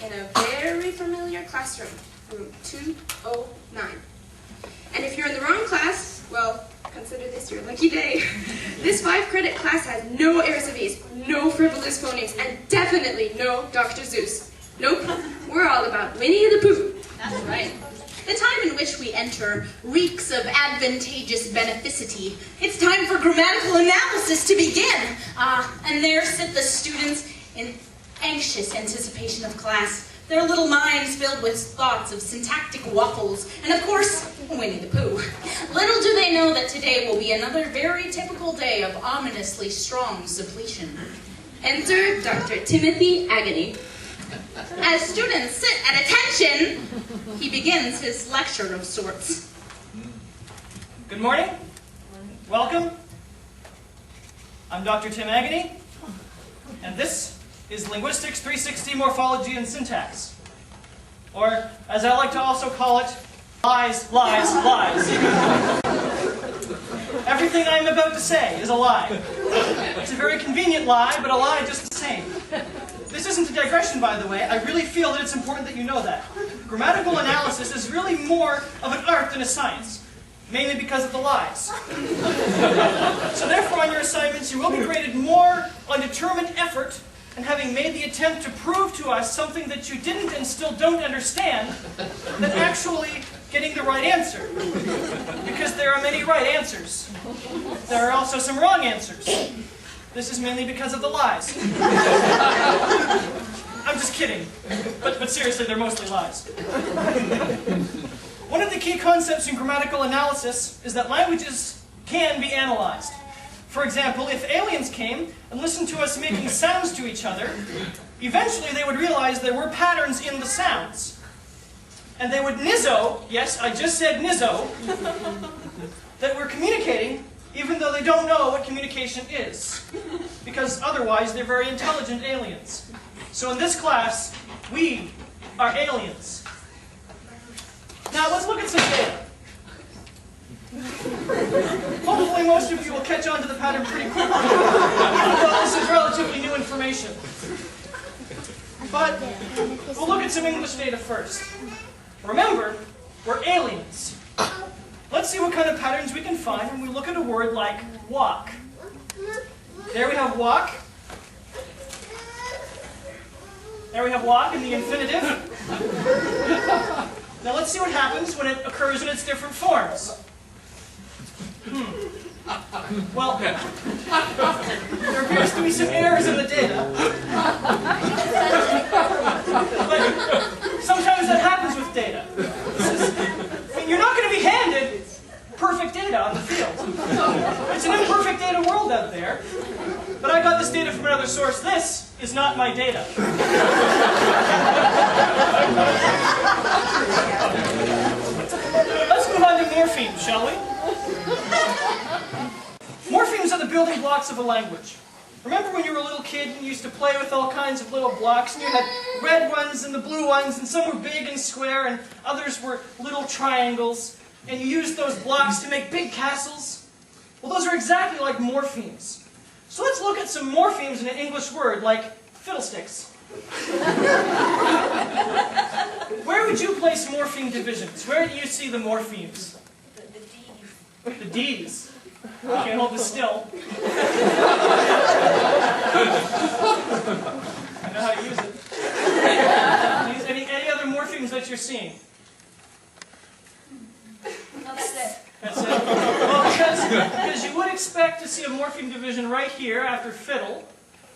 in a very familiar classroom, room 209. And if you're in the wrong class, well, consider this your lucky day. This 5-credit class has no airs of ease, no frivolous phonemes, and definitely no Dr. Seuss. Nope, we're all about Winnie the Pooh. That's right. The time in which we enter reeks of advantageous beneficity. It's time for grammatical analysis to begin. And there sit the students in anxious anticipation of class, their little minds filled with thoughts of syntactic waffles, and of course, Winnie the Pooh. Little do they know that today will be another very typical day of ominously strong suppletion. Enter Dr. Timothy Agony. As students sit at attention, he begins his lecture of sorts. Good morning. Welcome. I'm Dr. Tim Agony, and this is Linguistics 360 Morphology and Syntax. Or, as I like to also call it, lies, lies, lies. Everything I'm about to say is a lie. It's a very convenient lie, but a lie just the same. This isn't a digression, by the way. I really feel that it's important that you know that. Grammatical analysis is really more of an art than a science, mainly because of the lies. So therefore, on your assignments, you will be graded more on determined effort and having made the attempt to prove to us something that you didn't and still don't understand than actually getting the right answer. Because there are many right answers. There are also some wrong answers. This is mainly because of the lies. I'm just kidding. But seriously, they're mostly lies. One of the key concepts in grammatical analysis is that languages can be analyzed. For example, if aliens came and listened to us making sounds to each other, eventually they would realize there were patterns in the sounds. And they would nizzo, yes, I just said nizzo, that we're communicating even though they don't know what communication is. Because otherwise they're very intelligent aliens. So in this class, we are aliens. Now let's look at some data. Hopefully most of you will catch on to the pattern pretty quickly, even though this is relatively new information. But we'll look at some English data first. Remember, we're aliens. Let's see what kind of patterns we can find when we look at a word like walk. There we have walk. There we have walk in the infinitive. Now let's see what happens when it occurs in its different forms. Well, there appears to be some errors in the data. But sometimes that happens with data. You're not going to be handed perfect data on the field. It's an imperfect data world out there. But I got this data from another source. This is not my data. Let's move on to morphemes, shall we? Morphemes are the building blocks of a language. Remember when you were a little kid and you used to play with all kinds of little blocks, and you had red ones and the blue ones, and some were big and square, and others were little triangles, and you used those blocks to make big castles? Well, those are exactly like morphemes. So let's look at some morphemes in an English word, like fiddlesticks. Where would you place morpheme divisions? Where do you see the morphemes? The D's. I can't hold this still. I know how to use it. Any other morphemes that you're seeing? No, that's it. That's it? Well, because you would expect to see a morpheme division right here after fiddle,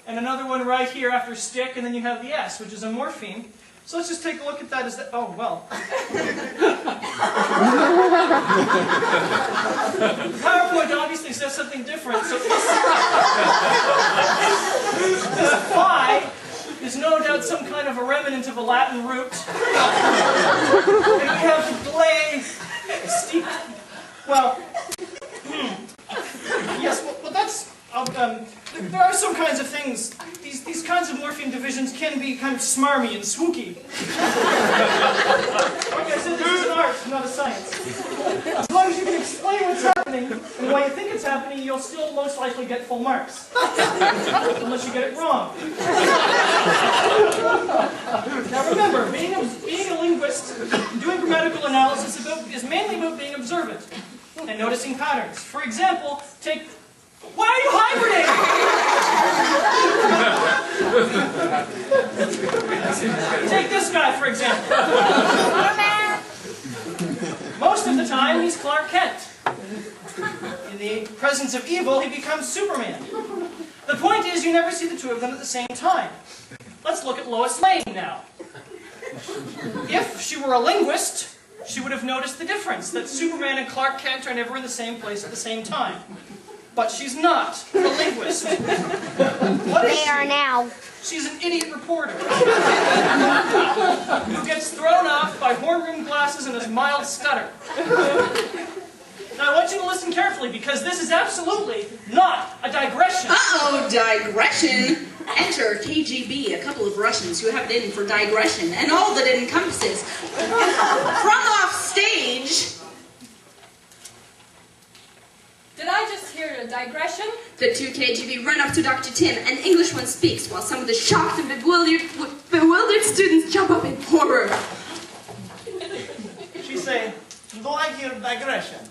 and another one right here after stick, and then you have the S, which is a morpheme. So let's just take a look at that. Is that? Oh, well. PowerPoint obviously says something different. So this phi is no doubt some kind of a remnant of a Latin root. And we have the blade steeped. Well, yes. Well, that's. There are some kinds of things. These kinds of morpheme divisions can be kind of smarmy and swooky. Like I said, this is an art, not a science. As long as you can explain what's happening and why you think it's happening, you'll still most likely get full marks. Unless you get it wrong. Now remember, analysis is mainly about being observant and noticing patterns. For example, take... Why are you hibernating? Take this guy, for example. Most of the time, he's Clark Kent. In the presence of evil, he becomes Superman. The point is, you never see the two of them at the same time. Let's look at Lois Lane now. If she were a linguist, she would have noticed the difference, that Superman and Clark Kent are never in the same place at the same time. But she's not a linguist. What is she? They are now. She's an idiot reporter who gets thrown off by horn-rimmed glasses and a mild stutter. Now I want you to listen carefully, because this is absolutely not a digression. Uh-oh, digression. Enter KGB, a couple of Russians who have it in for digression, and all that it encompasses. From off stage... Did I just hear a digression? The two KGB run up to Dr. Tim, and the English one speaks, while some of the shocked and bewildered students jump up in horror. She say, do I hear digression?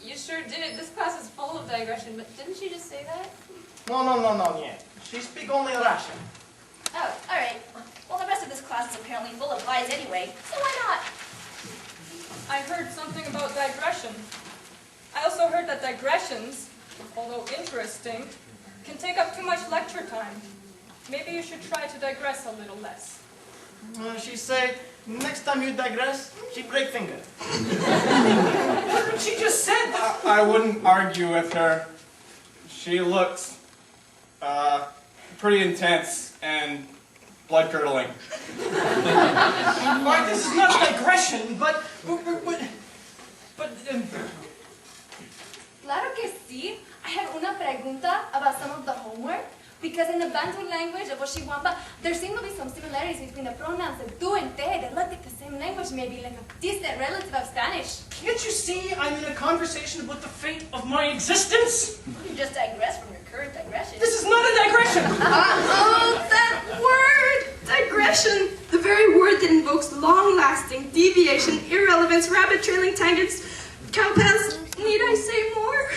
You sure did. This class is full of digression, but didn't she just say that? No, yeah. She speak only Russian. Oh, alright. Well, the rest of this class is apparently full of lies anyway, so why not? I heard something about digression. I also heard that digressions, although interesting, can take up too much lecture time. Maybe you should try to digress a little less. She say, next time you digress, she break finger. She just said that. I wouldn't argue with her. She looks, pretty intense and blood-curdling. Alright, this is not a digression, but Claro que sí. I have una pregunta about some of the homework. Because in the Bantu language of Oshiwamba, there seem to be some similarities between the pronouns of tu and te. They look like the same language, maybe like a distant relative of Spanish. can't you see I'm in a conversation about the fate of my existence? You just digress from your current digression. This is not a digression! Oh, that word! Digression! The very word that invokes long-lasting deviation, irrelevance, rabbit-trailing tangents, cowpaths. Need I say more?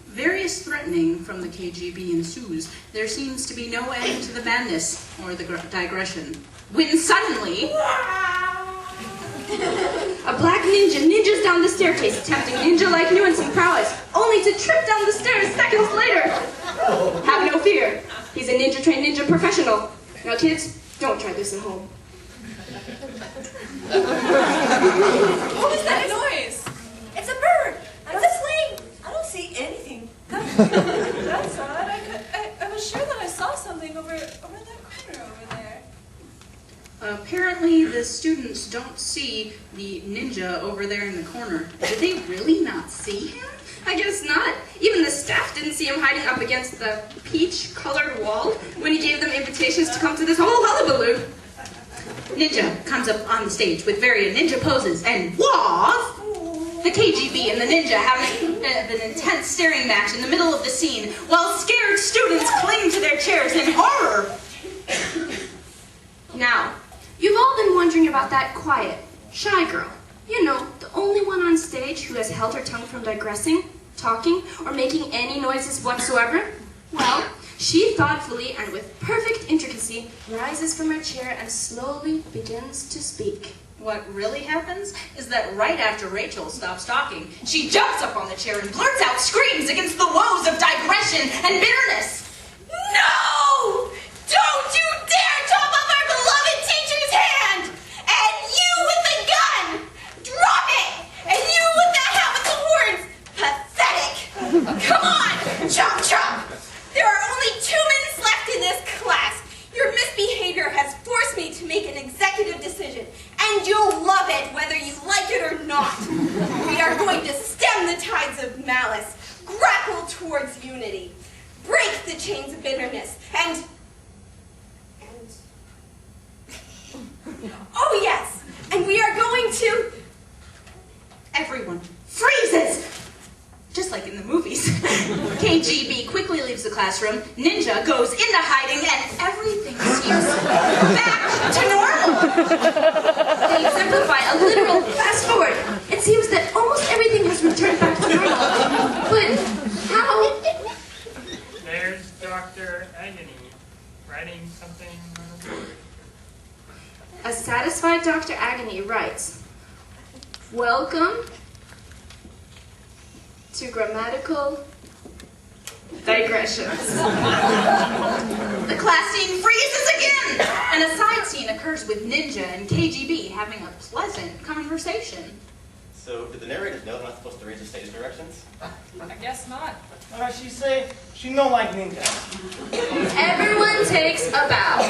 Various threatening from the KGB ensues. There seems to be no end to the madness, or the digression. When suddenly... A black ninja ninjas down the staircase, attempting ninja-like nuance and prowess, only to trip down the stairs seconds later. Have no fear. He's a ninja-trained ninja professional. Now kids, don't try this at home. What was that noise? It's a bird! It's a flame! I don't see anything. That's odd. I was sure that I saw something over that corner over there. Apparently, the students don't see the ninja over there in the corner. Did they really not see him? I guess not. Even the staff didn't see him hiding up against the peach-colored wall when he gave them invitations to come to this whole hullabaloo. Ninja comes up on the stage with various ninja poses, and wah! The KGB and the ninja have an intense staring match in the middle of the scene, while scared students cling to their chairs in horror. Now, you've all been wondering about that quiet, shy girl. You know, the only one on stage who has held her tongue from digressing, talking, or making any noises whatsoever. Well, she thoughtfully and with perfect intricacy rises from her chair and slowly begins to speak. What really happens is that right after Rachel stops talking, she jumps up on the chair and blurts out screams against the woes of digression and bitterness. No! Don't you dare chop off our beloved teacher's hand! And you with the gun! Drop it! And you with the hat with the horns! Pathetic! Come on! Chop, chop! There are only 2 minutes left in this class. Your misbehavior has forced me to make an executive decision, and you'll love it whether you like it or not. We are going to stem the tides of malice, grapple towards unity, break the chains of bitterness, and oh yes, and we are going to... Everyone freezes! Just like in the movies. KGB quickly leaves the classroom, Ninja goes into hiding, and everything seems back to normal. They exemplify a literal fast forward. seems that almost everything has returned back to normal. But how? There's Dr. Agony writing something on the board. A satisfied Dr. Agony writes, "Welcome to grammatical digressions." The class scene freezes again, and a side scene occurs with Ninja and KGB having a pleasant conversation. So, did the narrators know they're not supposed to read the stage directions? I guess not. She say she no like ninjas. Everyone takes a bow.